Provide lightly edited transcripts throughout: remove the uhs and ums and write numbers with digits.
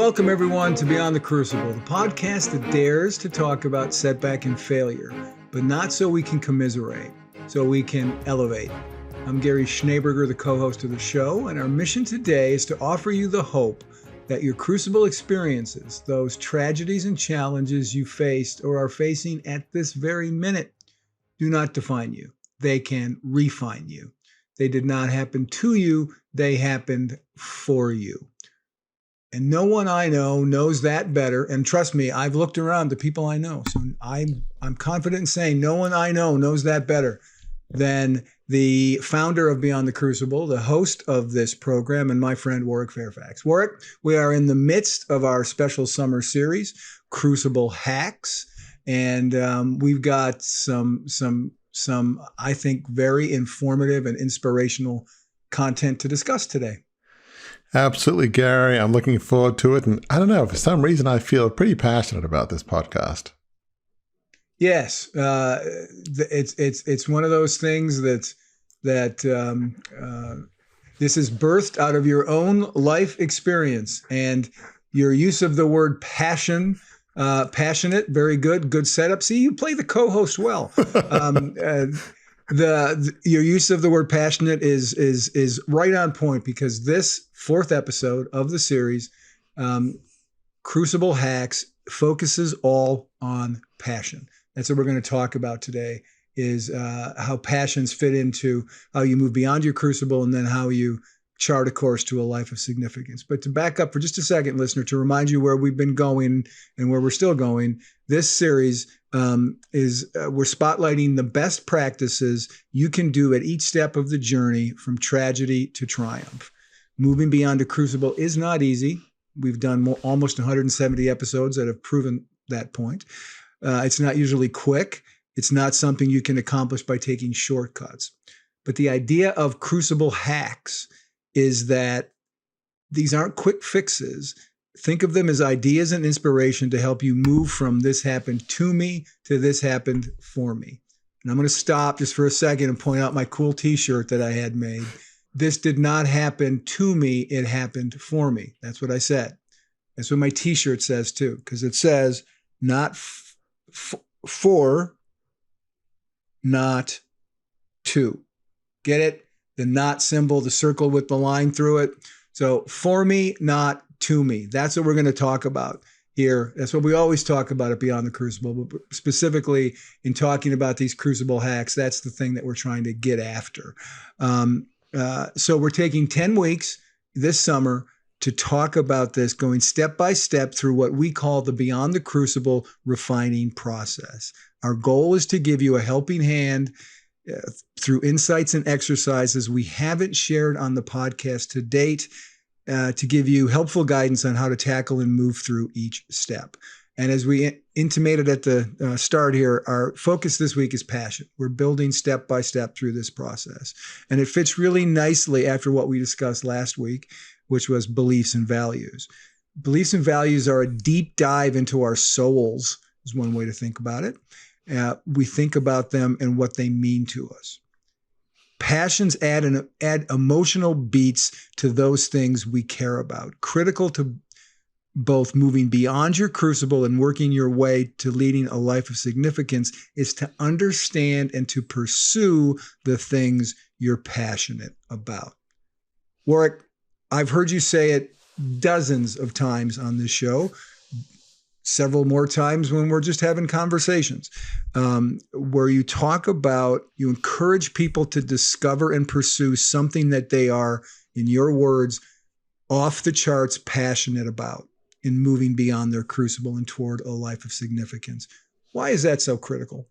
welcome everyone to Beyond the Crucible, the podcast that dares to talk about setback and failure, but not so we can commiserate, so we can elevate. I'm Gary Schneeberger, the co-host of the show, and our mission today is to offer you the hope that your crucible experiences, those tragedies and challenges you faced or are facing at this very minute, do not define you. They can refine you. They did not happen to you, they happened for you. And no one I know knows that better. And trust me, I've looked around the people I know. So I'm confident in saying no one I know knows that better than the founder of Beyond the Crucible, the host of this program, and my friend Warwick Fairfax. Warwick, we are in the midst of our special summer series, Crucible Hacks. And we've got some, I think, very informative and inspirational content to discuss today. Absolutely, Gary. I'm looking forward to it. And I don't know, for some reason, I feel pretty passionate about this podcast. Yes. It's one of those things that this is birthed out of your own life experience, and your use of the word passionate, very good setup. See, you play the co-host well. Your use of the word passionate is right on point, because this fourth episode of the series, Crucible Hacks, focuses all on passion. That's what we're going to talk about today, is how passions fit into how you move beyond your crucible, and then how you chart a course to a life of significance. But to back up for just a second, listener, to remind you where we've been going and where we're still going, this series we're spotlighting the best practices you can do at each step of the journey from tragedy to triumph. Moving beyond a crucible is not easy. We've done almost 170 episodes that have proven that point. It's not usually quick. It's not something you can accomplish by taking shortcuts. But the idea of crucible hacks is that these aren't quick fixes. Think of them as ideas and inspiration to help you move from this happened to me to this happened for me. And I'm going to stop just for a second and point out my cool t-shirt that I had made. This did not happen to me, it happened for me. That's what I said. That's what my t-shirt says too, because it says not for, not to. Get it? The not symbol, the circle with the line through it. So for me, not to me. That's what we're going to talk about here. That's what we always talk about at Beyond the Crucible, but specifically in talking about these crucible hacks, that's the thing that we're trying to get after. So we're taking 10 weeks this summer to talk about this, going step by step through what we call the Beyond the Crucible refining process. Our goal is to give you a helping hand through insights and exercises we haven't shared on the podcast to date, to give you helpful guidance on how to tackle and move through each step. And as we intimated at the start here, our focus this week is passion. We're building step by step through this process. And it fits really nicely after what we discussed last week, which was beliefs and values. Beliefs and values are a deep dive into our souls, is one way to think about it. We think about them and what they mean to us. Passions add emotional beats to those things we care about. Critical to both moving beyond your crucible and working your way to leading a life of significance is to understand and to pursue the things you're passionate about. Warwick, I've heard you say it dozens of times on this show, several more times when we're just having conversations, where you talk about, you encourage people to discover and pursue something that they are, in your words, off the charts passionate about in moving beyond their crucible and toward a life of significance. Why is that so critical?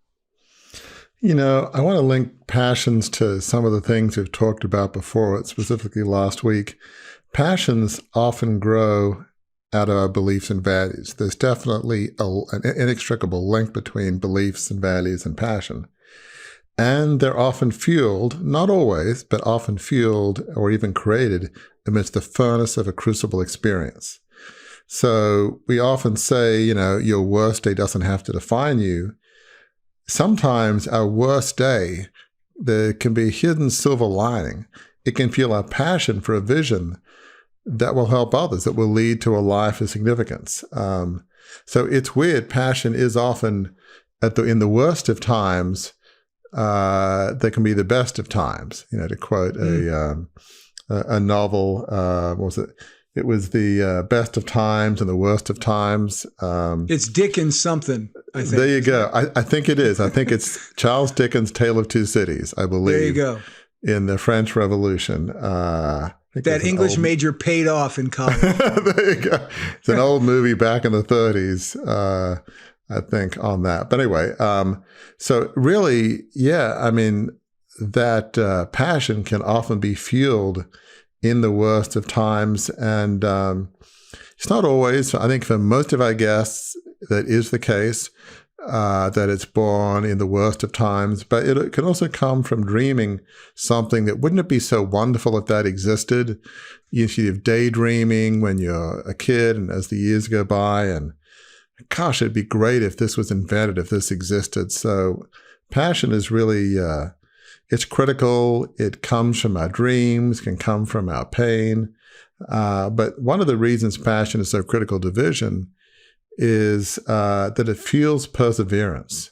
You know, I want to link passions to some of the things we've talked about before, specifically last week. Passions often grow out of our beliefs and values. There's definitely an inextricable link between beliefs and values and passion. And they're often fueled, not always, but often fueled or even created amidst the furnace of a crucible experience. So we often say, you know, your worst day doesn't have to define you. Sometimes our worst day, there can be a hidden silver lining. It can fuel our passion for a vision that will help others, that will lead to a life of significance. So it's weird. Passion is often in the worst of times, they can be the best of times. To quote a novel, what was it? It was the best of times and the worst of times. It's Dickens something, I think. There you go. I think it is. I think it's Charles Dickens' Tale of Two Cities, I believe. There you go. In the French Revolution. That English major paid off in college. There you go. It's an old movie back in the 30s, I think, on that. But anyway, so really, that passion can often be fueled in the worst of times. And it's not always, I think for most of our guests, that is the case, that it's born in the worst of times. But it can also come from dreaming something that, wouldn't it be so wonderful if that existed? You have daydreaming when you're a kid and as the years go by, and gosh, it'd be great if this was invented, if this existed. So passion is really, it's critical. It comes from our dreams, can come from our pain. But one of the reasons passion is so critical to vision is that it fuels perseverance.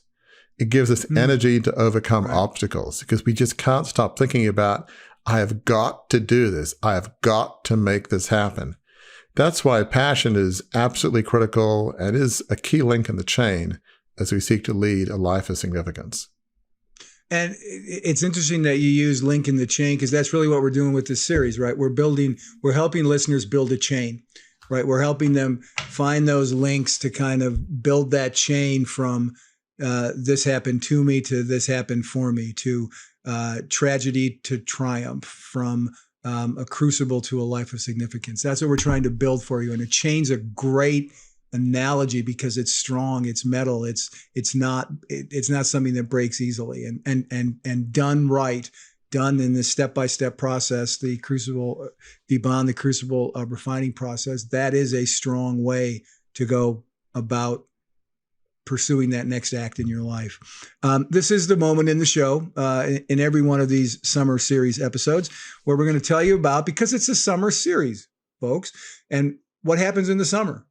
It gives us energy to overcome obstacles, because we just can't stop thinking about, I have got to do this. I have got to make this happen. That's why passion is absolutely critical and is a key link in the chain as we seek to lead a life of significance. And it's interesting that you use link in the chain, because that's really what we're doing with this series, right? We're helping listeners build a chain, right? We're helping them find those links to kind of build that chain from this happened to me to this happened for me, to tragedy to triumph, from a crucible to a life of significance. That's what we're trying to build for you. And a chain's a great analogy because it's strong, it's metal, it's not something that breaks easily, and done right, done in this step-by-step process, the crucible, the crucible refining process, that is a strong way to go about pursuing that next act in your life. This is the moment in the show, in every one of these summer series episodes, where we're going to tell you about, because it's a summer series, folks, and what happens in the summer.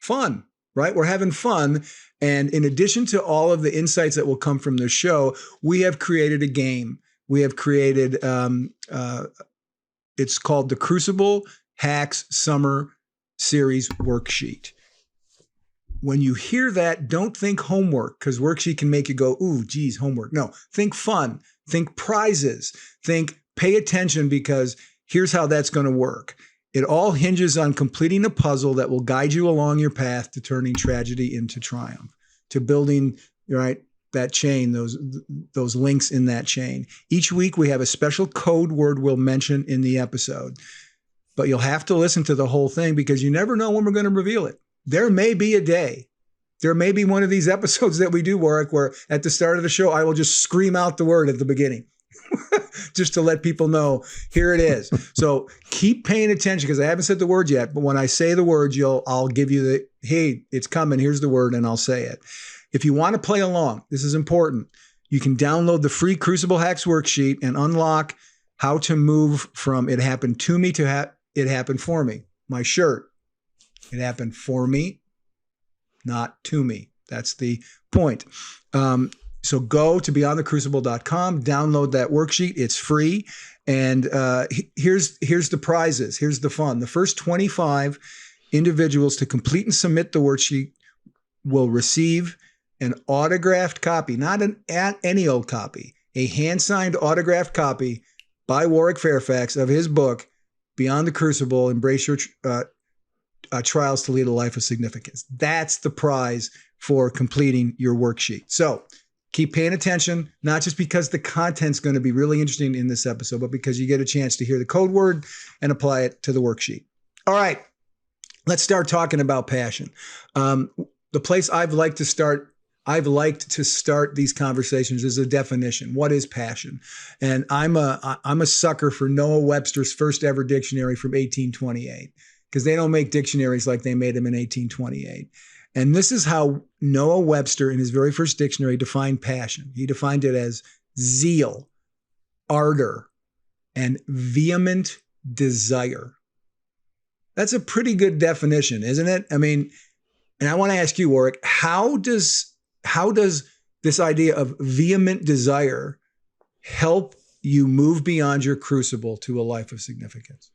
Fun, right? We're having fun. And in addition to all of the insights that will come from the show, we have created a game. We have created, it's called the Crucible Hacks Summer Series Worksheet. When you hear that, don't think homework, because worksheet can make you go, ooh, geez, homework. No, think fun, think prizes, think pay attention, because here's how that's going to work. It all hinges on completing a puzzle that will guide you along your path to turning tragedy into triumph, to building, right, that chain, those links in that chain. Each week we have a special code word we'll mention in the episode, but you'll have to listen to the whole thing, because you never know when we're going to reveal it. There may be a day, there may be one of these episodes that we do, Warwick, where at the start of the show, I will just scream out the word at the beginning. Just to let people know, here it is. So keep paying attention, because I haven't said the word yet, but when I say the words, I'll give you the, hey, it's coming, here's the word, and I'll say it. If you want to play along, this is important. You can download the free Crucible Hacks worksheet and unlock how to move from it happened to me to it happened for me. My shirt, it happened for me, not to me. That's the point. So go to beyondthecrucible.com, download that worksheet. It's free. And here's the prizes. Here's the fun. The first 25 individuals to complete and submit the worksheet will receive an autographed copy, not any old copy, a hand-signed autographed copy by Warwick Fairfax of his book, Beyond the Crucible, Embrace Your Trials to Lead a Life of Significance. That's the prize for completing your worksheet. So keep paying attention, not just because the content's going to be really interesting in this episode, but because you get a chance to hear the code word and apply it to the worksheet. All right, let's start talking about passion. The place I've liked to start these conversations is a definition. What is passion? And I'm a sucker for Noah Webster's first ever dictionary from 1828, because they don't make dictionaries like they made them in 1828. And this is how Noah Webster, in his very first dictionary, defined passion. He defined it as zeal, ardor, and vehement desire. That's a pretty good definition, isn't it? I mean, and I want to ask you, Warwick, how does this idea of vehement desire help you move beyond your crucible to a life of significance?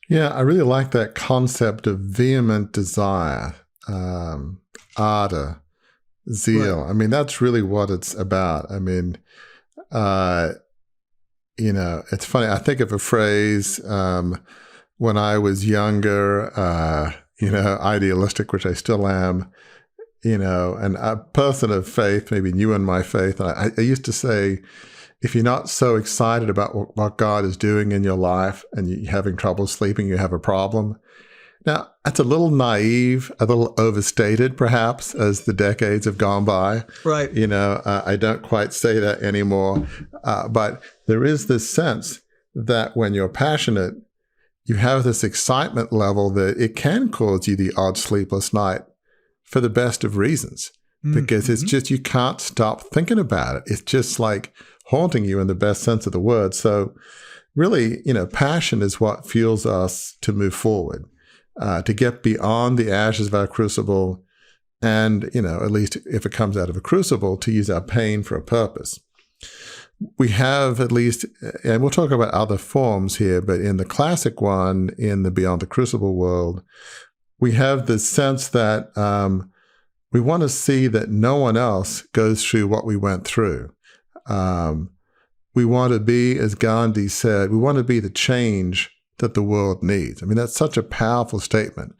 Yeah, I really like that concept of vehement desire, ardor, zeal. Right. I mean, that's really what it's about. I mean, it's funny. I think of a phrase when I was younger, idealistic, which I still am, and a person of faith, maybe new in my faith. And I used to say, if you're not so excited about what God is doing in your life and you're having trouble sleeping, you have a problem. Now, that's a little naive, a little overstated, perhaps, as the decades have gone by. Right. I don't quite say that anymore. But there is this sense that when you're passionate, you have this excitement level that it can cause you the odd sleepless night for the best of reasons. Because it's just, you can't stop thinking about it. It's just like haunting you in the best sense of the word. So really, passion is what fuels us to move forward. To get beyond the ashes of our crucible and, at least if it comes out of a crucible, to use our pain for a purpose. We have at least, and we'll talk about other forms here, but in the classic one, in the Beyond the Crucible world, we have the sense that we want to see that no one else goes through what we went through. We want to be, as Gandhi said, we want to be the change that the world needs. I mean, that's such a powerful statement.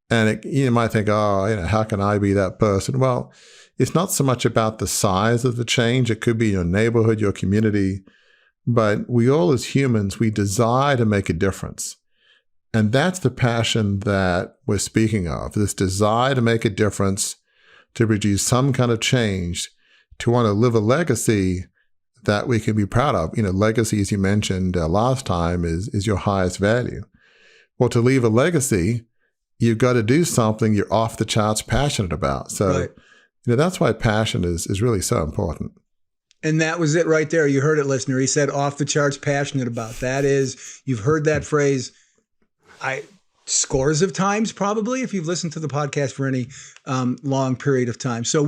And you might think, how can I be that person? Well, it's not so much about the size of the change. It could be your neighborhood, your community. But we all as humans, we desire to make a difference. And that's the passion that we're speaking of, this desire to make a difference, to produce some kind of change, to want to live a legacy that we can be proud of. Legacy, as you mentioned last time, is your highest value. Well, to leave a legacy, you've got to do something you're off the charts passionate about. So, right. That's why passion is really so important. And that was it right there. You heard it, listener. He said off the charts passionate about. That is, you've heard that phrase scores of times, probably, if you've listened to the podcast for any long period of time. So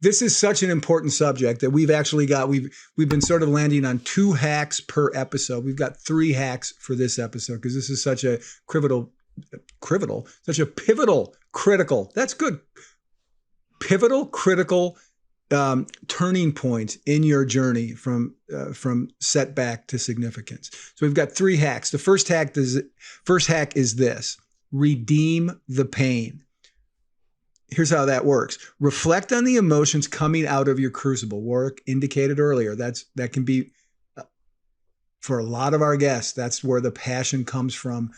this is such an important subject that we've been sort of landing on 2 hacks per episode. We've got 3 hacks for this episode because this is such a pivotal, critical, that's good, pivotal, critical turning point in your journey from setback to significance. So we've got 3 hacks. The first hack is this: redeem the pain. Here's how that works. Reflect on the emotions coming out of your crucible. Warwick indicated earlier, that can be, for a lot of our guests, that's where the passion comes from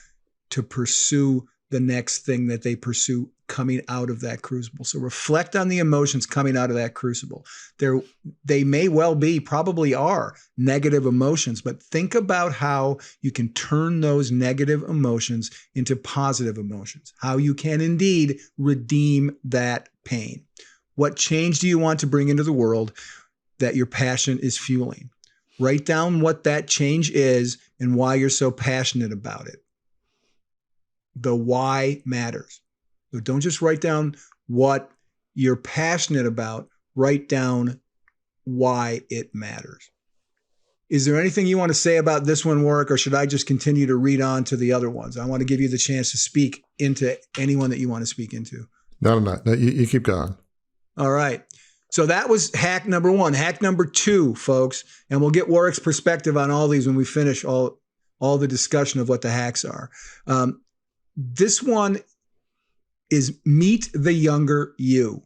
to pursue the next thing that they pursue coming out of that crucible. So reflect on the emotions coming out of that crucible. They may well be, probably are, negative emotions, but think about how you can turn those negative emotions into positive emotions, how you can indeed redeem that pain. What change do you want to bring into the world that your passion is fueling? Write down what that change is and why you're so passionate about it. The why matters. So don't just write down what you're passionate about. Write down why it matters. Is there anything you want to say about this one, Warwick, or should I just continue to read on to the other ones? I want to give you the chance to speak into anyone that you want to speak into. No, you keep going. All right. So that was hack number 1. Hack number 2, folks, and we'll get Warwick's perspective on all these when we finish all the discussion of what the hacks are. This one is meet the younger you.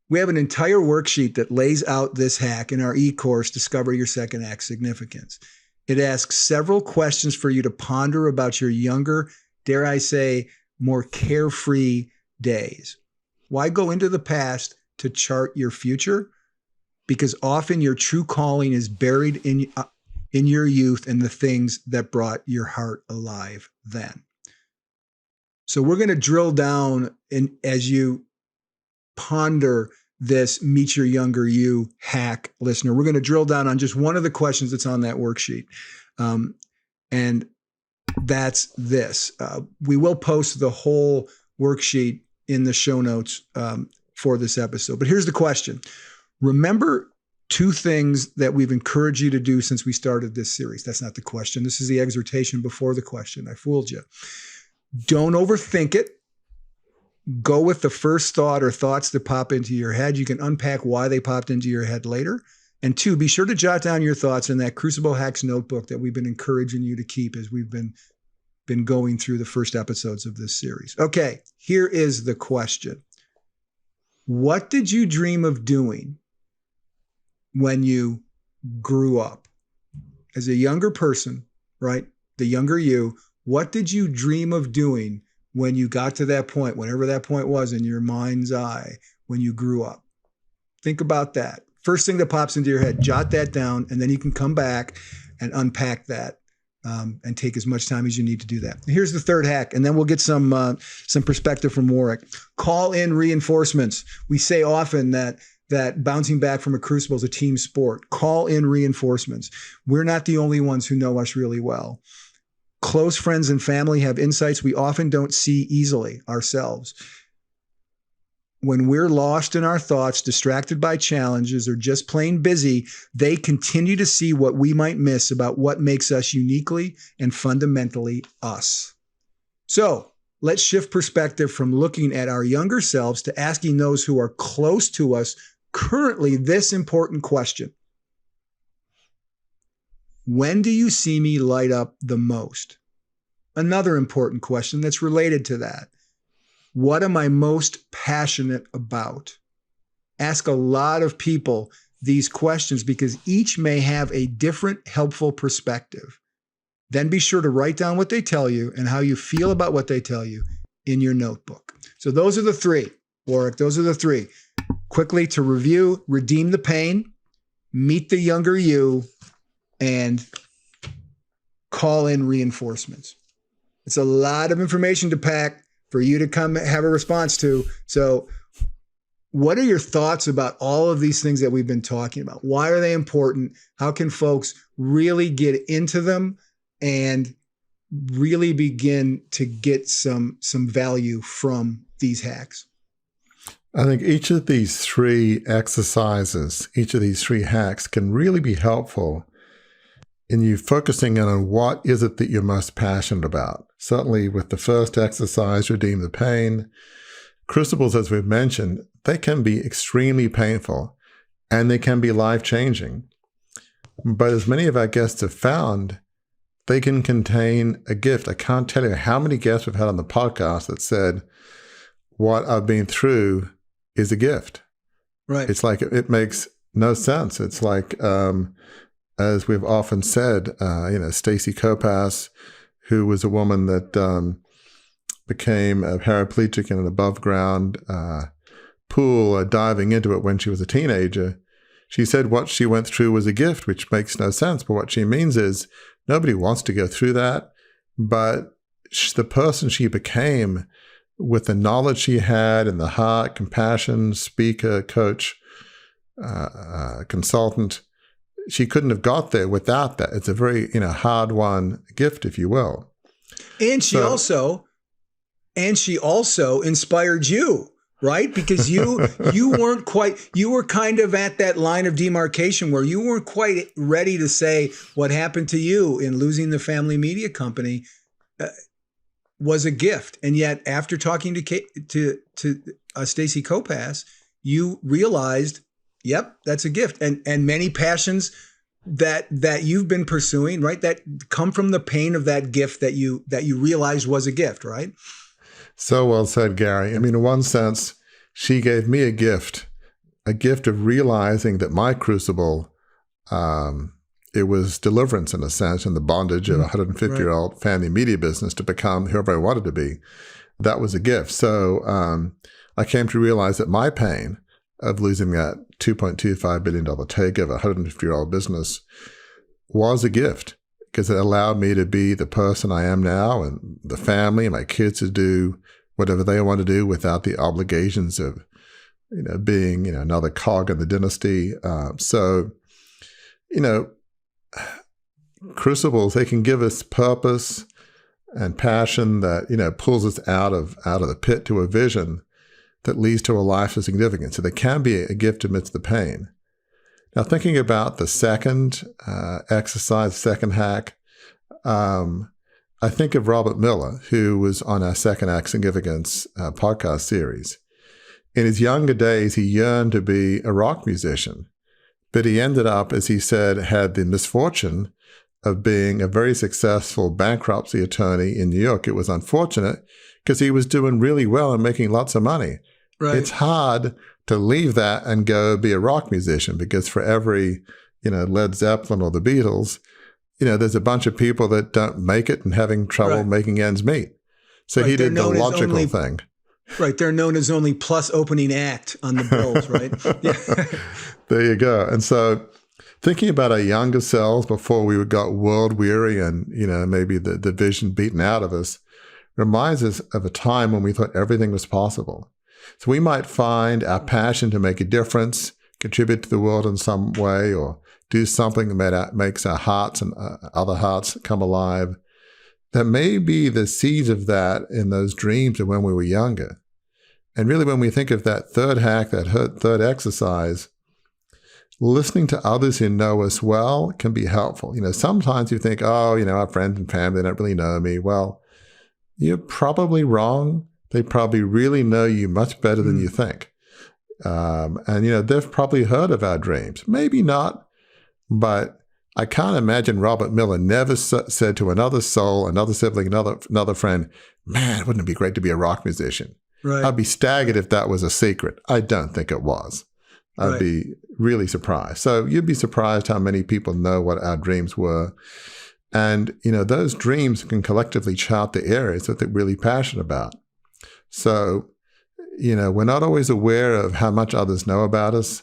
We have an entire worksheet that lays out this hack in our e-course, Discover Your Second Act Significance. It asks several questions for you to ponder about your younger, dare I say, more carefree days. Why go into the past to chart your future? Because often your true calling is buried in your youth and the things that brought your heart alive then. So we're going to drill down, and as you ponder this meet your younger you hack, listener, we're going to drill down on just one of the questions that's on that worksheet. And that's this. We will post the whole worksheet in the show notes for this episode. But here's the question. Remember two things that we've encouraged you to do since we started this series. That's not the question. This is the exhortation before the question. I fooled you. Don't overthink it. Go with the first thought or thoughts that pop into your head. You can unpack why they popped into your head later. And two, be sure to jot down your thoughts in that Crucible Hacks notebook that we've been encouraging you to keep as we've been going through the first episodes of this series. Okay, here is the question. What did you dream of doing when you grew up? As a younger person, right? The younger you, what did you dream of doing when you got to that point, whenever that point was in your mind's eye, when you grew up? Think about that. First thing that pops into your head, jot that down, and then you can come back and unpack that and take as much time as you need to do that. Here's the third hack, and then we'll get some perspective from Warwick. Call in reinforcements. We say often that bouncing back from a crucible is a team sport. Call in reinforcements. We're not the only ones who know us really well. Close friends and family have insights we often don't see easily ourselves. When we're lost in our thoughts, distracted by challenges, or just plain busy, they continue to see what we might miss about what makes us uniquely and fundamentally us. So let's shift perspective from looking at our younger selves to asking those who are close to us currently this important question. When do you see me light up the most? Another important question that's related to that. What am I most passionate about? Ask a lot of people these questions because each may have a different helpful perspective. Then be sure to write down what they tell you and how you feel about what they tell you in your notebook. So those are the three, Warwick, those are the three. Quickly to review, redeem the pain, meet the younger you, and call in reinforcements. It's a lot of information to pack for you to come have a response to. So what are your thoughts about all of these things that we've been talking about? Why are they important? How can folks really get into them and really begin to get some value from these hacks? I think each of these three exercises, each of these three hacks can really be helpful in you focusing in on what is it that you're most passionate about. Certainly with the first exercise, redeem the pain. Crucibles, as we've mentioned, they can be extremely painful and they can be life-changing. But as many of our guests have found, they can contain a gift. I can't tell you how many guests we've had on the podcast that said, what I've been through is a gift. Right. It's like it makes no sense. It's like, as we've often said, Stacy Kopass, who was a woman that became a paraplegic in an above-ground pool, diving into it when she was a teenager. She said what she went through was a gift, which makes no sense. But what she means is nobody wants to go through that. But the person she became, with the knowledge she had and the heart, compassion, speaker, coach, consultant, she couldn't have got there without that. It's a very, hard-won gift, if you will. And she also inspired you, right? Because you were kind of at that line of demarcation where you weren't quite ready to say what happened to you in losing the family media company was a gift. And yet after talking to Stacy Kopass, you realized, yep, that's a gift. And many passions that you've been pursuing, right, that come from the pain of that gift that you realized was a gift, right? So well said, Gary. I mean, in one sense, she gave me a gift of realizing that my crucible, it was deliverance in a sense, in the bondage of a 150-year-old family media business to become whoever I wanted to be. That was a gift. So I came to realize that my pain of losing that $2.25 billion takeover, 150-year-old business, was a gift because it allowed me to be the person I am now and the family and my kids to do whatever they want to do without the obligations of, being, another cog in the dynasty. Crucibles, they can give us purpose. and passion that, pulls us out of the pit to a vision that leads to a life of significance. So there can be a gift amidst the pain. Now, thinking about the second exercise, second hack, I think of Robert Miller, who was on our Second Act Significance podcast series. In his younger days, he yearned to be a rock musician, but he ended up, as he said, had the misfortune of being a very successful bankruptcy attorney in New York. It was unfortunate because he was doing really well and making lots of money. Right. It's hard to leave that and go be a rock musician because for every, Led Zeppelin or the Beatles, there's a bunch of people that don't make it and having trouble making ends meet. So he did the logical thing. Right. They're known as only plus opening act on the bills, right? Yeah. There you go. And so thinking about our younger selves before we got world weary and, maybe the vision beaten out of us reminds us of a time when we thought everything was possible. So we might find our passion to make a difference, contribute to the world in some way, or do something that makes our hearts and other hearts come alive. That may be the seeds of that in those dreams of when we were younger. And really, when we think of that third hack, that third exercise, listening to others who know us well can be helpful. Sometimes you think, our friends and family, they don't really know me. Well, you're probably wrong. They probably really know you much better than you think. And they've probably heard of our dreams. Maybe not, but I can't imagine Robert Miller never said to another soul, another sibling, another friend, man, wouldn't it be great to be a rock musician? Right. I'd be staggered if that was a secret. I don't think it was. I'd be really surprised. So you'd be surprised how many people know what our dreams were. And, those dreams can collectively chart the areas that they're really passionate about. So, we're not always aware of how much others know about us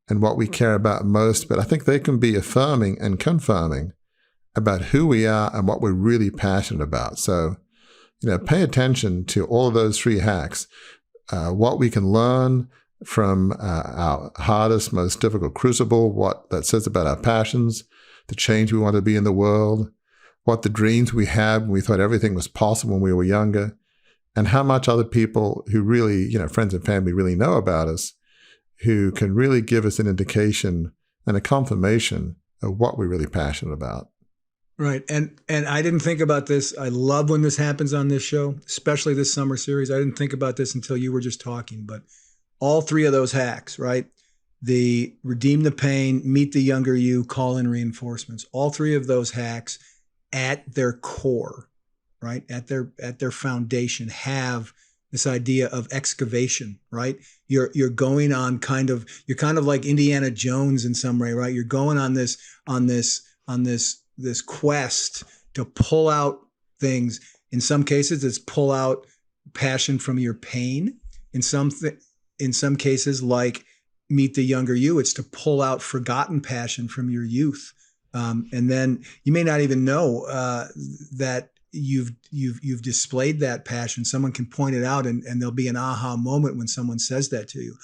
and what we care about most, but I think they can be affirming and confirming about who we are and what we're really passionate about. So, pay attention to all of those three hacks, what we can learn from our hardest, most difficult crucible, what that says about our passions, the change we want to be in the world, what the dreams we had when we thought everything was possible when we were younger, and how much other people who really, friends and family really know about us, who can really give us an indication and a confirmation of what we're really passionate about. Right. And I didn't think about this. I love when this happens on this show, especially this summer series. I didn't think about this until you were just talking, but all three of those hacks, right? The redeem the pain, meet the younger you, call in reinforcements. All three of those hacks at their core, right? At their foundation have this idea of excavation, right? You're going on you're kind of like Indiana Jones in some way, right? You're going on this quest to pull out things. In some cases, it's pull out passion from your pain. In some cases, like meet the younger you, it's to pull out forgotten passion from your youth. And then you may not even know that you've displayed that passion. Someone can point it out, and there'll be an aha moment when someone says that to you.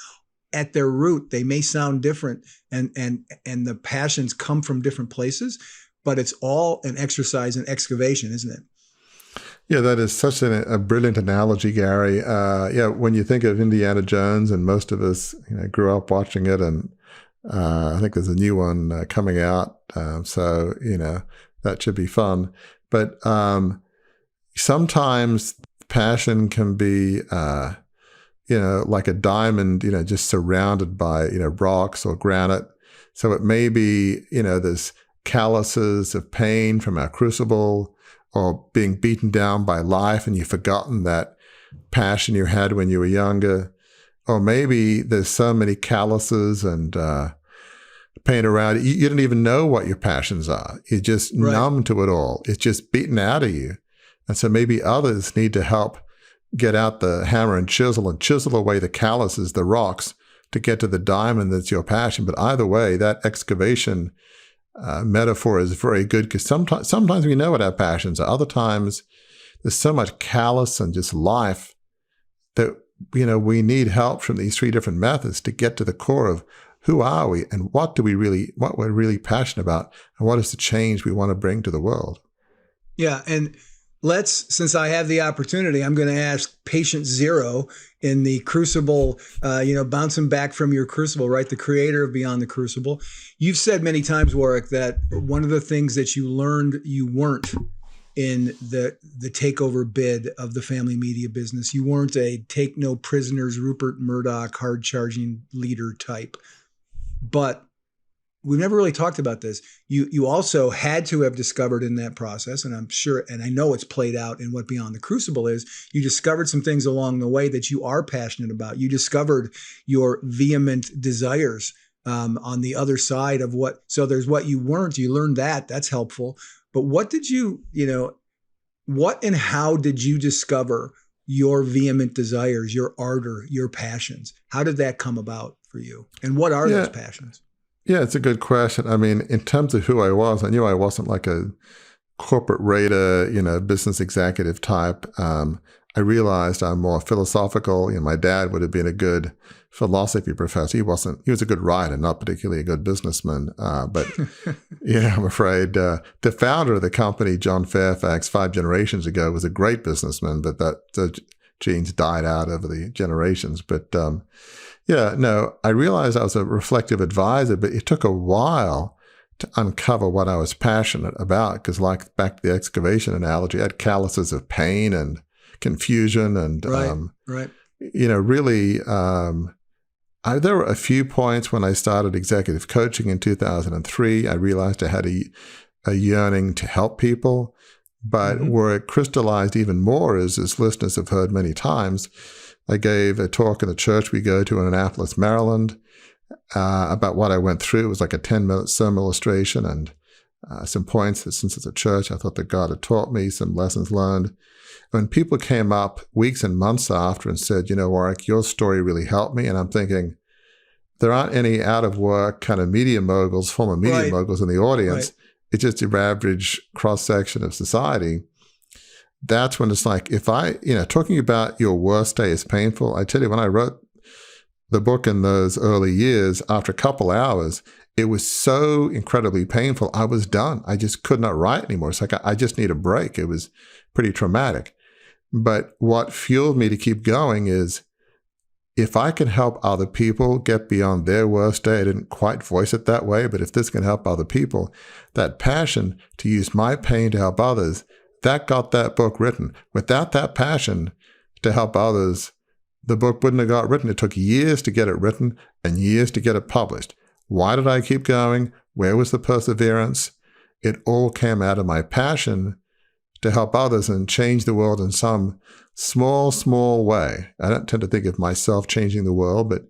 At their root, they may sound different, and the passions come from different places, but it's all an exercise in excavation, isn't it? Yeah, that is such a brilliant analogy, Gary. When you think of Indiana Jones, and most of us grew up watching it, and I think there's a new one coming out, so that should be fun. But sometimes passion can be, like a diamond, just surrounded by rocks or granite. So it may be there's calluses of pain from our crucible, or being beaten down by life and you've forgotten that passion you had when you were younger. Or maybe there's so many calluses and pain around it, you don't even know what your passions are. You're just numb to it all. It's just beaten out of you. And so maybe others need to help get out the hammer and chisel away the calluses, the rocks, to get to the diamond that's your passion. But either way, that excavation metaphor is very good, because sometimes we know what our passions are. Other times there's so much callous and just life that we need help from these three different methods to get to the core of who are we and what we're really passionate about, and what is the change we want to bring to the world. Yeah, and Since I have the opportunity, I'm going to ask patient zero in the Crucible, bouncing back from your Crucible, right? The creator of Beyond the Crucible. You've said many times, Warwick, that one of the things that you learned you weren't in the takeover bid of the family media business. You weren't a take no prisoners, Rupert Murdoch, hard charging leader type. But we've never really talked about this. You also had to have discovered in that process, and I'm sure, and I know it's played out in what Beyond the Crucible is, you discovered some things along the way that you are passionate about. You discovered your vehement desires on the other side of what, so there's what you weren't, you learned that's helpful. But what did what and how did you discover your vehement desires, your ardor, your passions? How did that come about for you? And what are those passions? Yeah, it's a good question. I mean, in terms of who I was, I knew I wasn't like a corporate raider, business executive type. I realized I'm more philosophical. My dad would have been a good philosophy professor. He was a good writer, not particularly a good businessman. But I'm afraid the founder of the company, John Fairfax, 5 generations ago, was a great businessman, but the genes died out over the generations. But I realized I was a reflective advisor, but it took a while to uncover what I was passionate about. Because like back to the excavation analogy, I had calluses of pain and confusion and, really, there were a few points when I started executive coaching in 2003. I realized I had a yearning to help people, but where it crystallized even more is, as listeners have heard many times, I gave a talk in the church we go to in Annapolis, Maryland, about what I went through. It was like a 10-minute sermon illustration and some points that since it's a church, I thought that God had taught me, some lessons learned. When people came up weeks and months after and said, Warwick, your story really helped me. And I'm thinking, there aren't any out of work kind of media moguls, former media moguls in the audience. Right. It's just your average cross-section of society. That's when it's like, if talking about your worst day is painful. I tell you, when I wrote the book in those early years, after a couple hours, it was so incredibly painful. I was done. I just could not write anymore. It's like, I just need a break. It was pretty traumatic. But what fueled me to keep going is, if I can help other people get beyond their worst day, I didn't quite voice it that way, but if this can help other people, that passion to use my pain to help others, that got that book written. Without that passion to help others, the book wouldn't have got written. It took years to get it written and years to get it published. Why did I keep going? Where was the perseverance? It all came out of my passion to help others and change the world in some small, small way. I don't tend to think of myself changing the world, but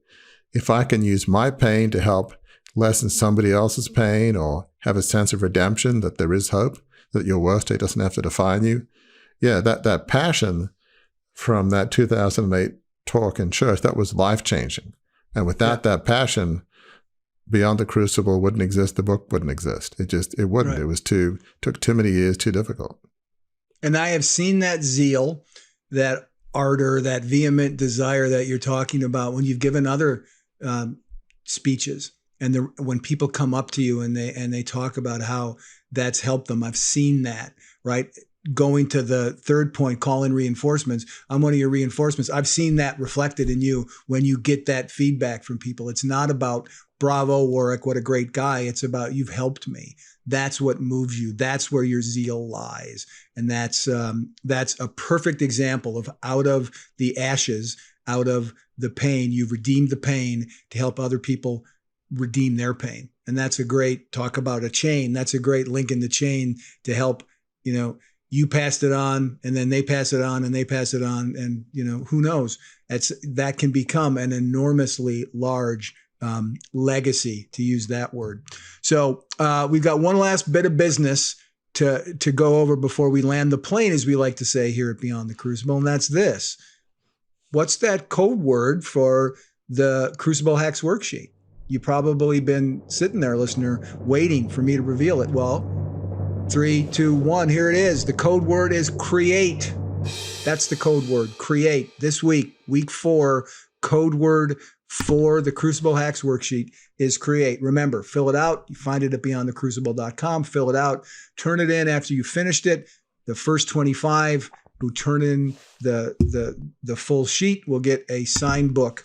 if I can use my pain to help lessen somebody else's pain or have a sense of redemption, that there is hope, that your worst day doesn't have to define you. Yeah, that passion from that 2008 talk in church, that was life-changing. And without that passion, Beyond the Crucible wouldn't exist. The book wouldn't exist. It wouldn't. Right. It was took too many years, too difficult. And I have seen that zeal, that ardor, that vehement desire that you're talking about when you've given other speeches, and when people come up to you and they talk about how that's helped them. I've seen that, right? Going to the third point, call in reinforcements. I'm one of your reinforcements. I've seen that reflected in you when you get that feedback from people. It's not about, bravo, Warwick, what a great guy. It's about, you've helped me. That's what moves you. That's where your zeal lies. And that's a perfect example of, out of the ashes, out of the pain, you've redeemed the pain to help other people redeem their pain. And that's a great, talk about a chain. That's a great link in the chain to help, you passed it on, and then they pass it on, and they pass it on. And, who knows, that can become an enormously large legacy, to use that word. So we've got one last bit of business to go over before we land the plane, as we like to say here at Beyond the Crucible. And that's this. What's that code word for the Crucible Hacks worksheet? You've probably been sitting there, listener, waiting for me to reveal it. Well, 3, 2, 1, here it is. The code word is create. That's the code word, create. This week, week 4, code word for the Crucible Hacks worksheet is create. Remember, fill it out. You find it at beyondthecrucible.com. Fill it out. Turn it in after you finished it. The first 25 who turn in the full sheet will get a signed book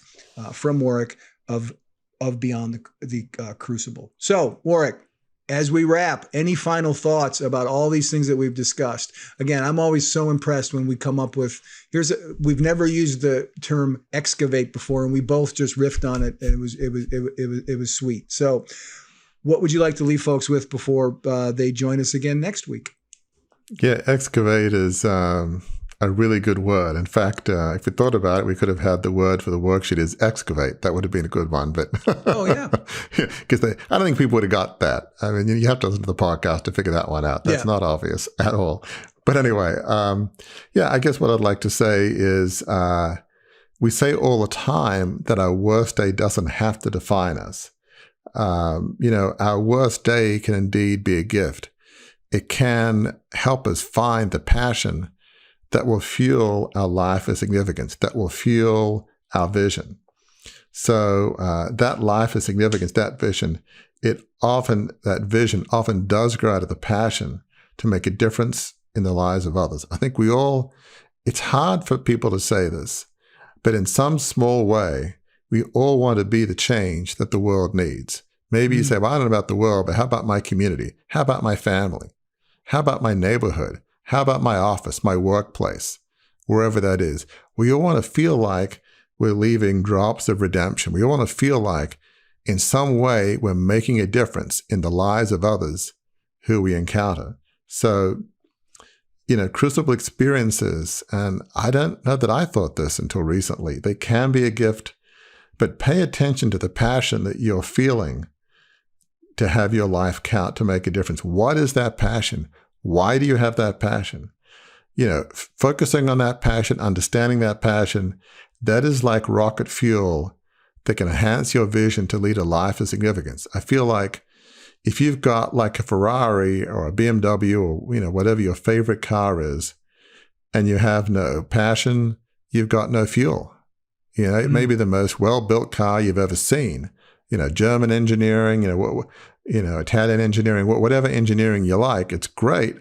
from Warwick of Beyond the Crucible. So, Warwick, as we wrap, any final thoughts about all these things that we've discussed? Again, I'm always so impressed when we come up with, we've never used the term excavate before, and we both just riffed on it, and it was sweet. So what would you like to leave folks with before they join us again next week? Yeah, excavate is a really good word. In fact, if we thought about it, we could have had the word for the worksheet is excavate. That would have been a good one. But oh, yeah. Because I don't think people would have got that. I mean, you have to listen to the podcast to figure that one out. That's not obvious at all. But anyway, I guess what I'd like to say is we say all the time that our worst day doesn't have to define us. Our worst day can indeed be a gift. It can help us find the passion that will fuel our life of significance, that will fuel our vision. So that life of significance, that vision, that vision often does grow out of the passion to make a difference in the lives of others. I think it's hard for people to say this, but in some small way, we all want to be the change that the world needs. Maybe you say, well, I don't know about the world, but how about my community? How about my family? How about my neighborhood? How about my office, my workplace, wherever that is? We all want to feel like we're leaving drops of redemption. We all want to feel like in some way we're making a difference in the lives of others who we encounter. So, crucible experiences, and I don't know that I thought this until recently, they can be a gift, but pay attention to the passion that you're feeling to have your life count, to make a difference. What is that passion? Why do you have that passion? Focusing on that passion, understanding that passion, that is like rocket fuel that can enhance your vision to lead a life of significance. I feel like if you've got like a Ferrari or a BMW or, whatever your favorite car is, and you have no passion, you've got no fuel. It may be the most well-built car you've ever seen. German engineering, Italian engineering, whatever engineering you like, it's great.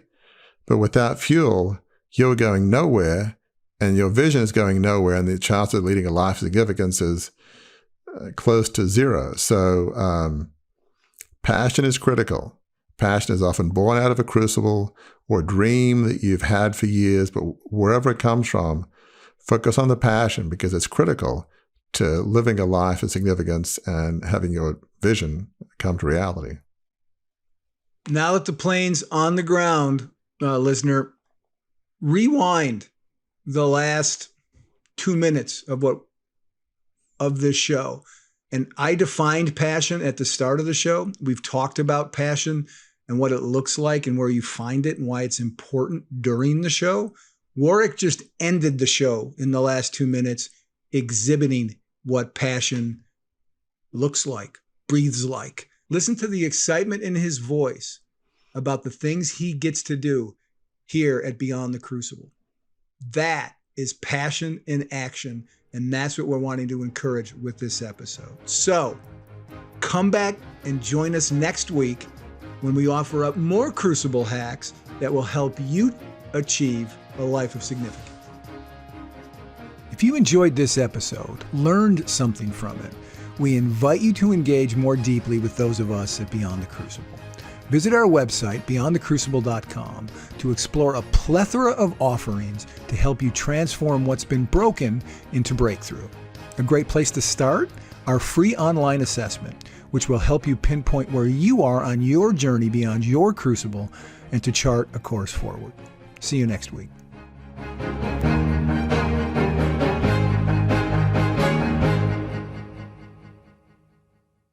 But without fuel, you're going nowhere, and your vision is going nowhere, and the chance of leading a life of significance is close to zero. So passion is critical. Passion is often born out of a crucible or a dream that you've had for years, but wherever it comes from, focus on the passion because it's critical to living a life of significance and having your vision come to reality. Now that the plane's on the ground, listener, rewind the last 2 minutes of this show. And I defined passion at the start of the show. We've talked about passion and what it looks like and where you find it and why it's important during the show. Warwick just ended the show in the last 2 minutes exhibiting what passion looks like, breathes like. Listen to the excitement in his voice about the things he gets to do here at Beyond the Crucible. That is passion in action, and that's what we're wanting to encourage with this episode. So come back and join us next week when we offer up more Crucible hacks that will help you achieve a life of significance. If you enjoyed this episode, learned something from it, we invite you to engage more deeply with those of us at Beyond the Crucible. Visit our website, beyondthecrucible.com, to explore a plethora of offerings to help you transform what's been broken into breakthrough. A great place to start? Our free online assessment, which will help you pinpoint where you are on your journey beyond your crucible and to chart a course forward. See you next week.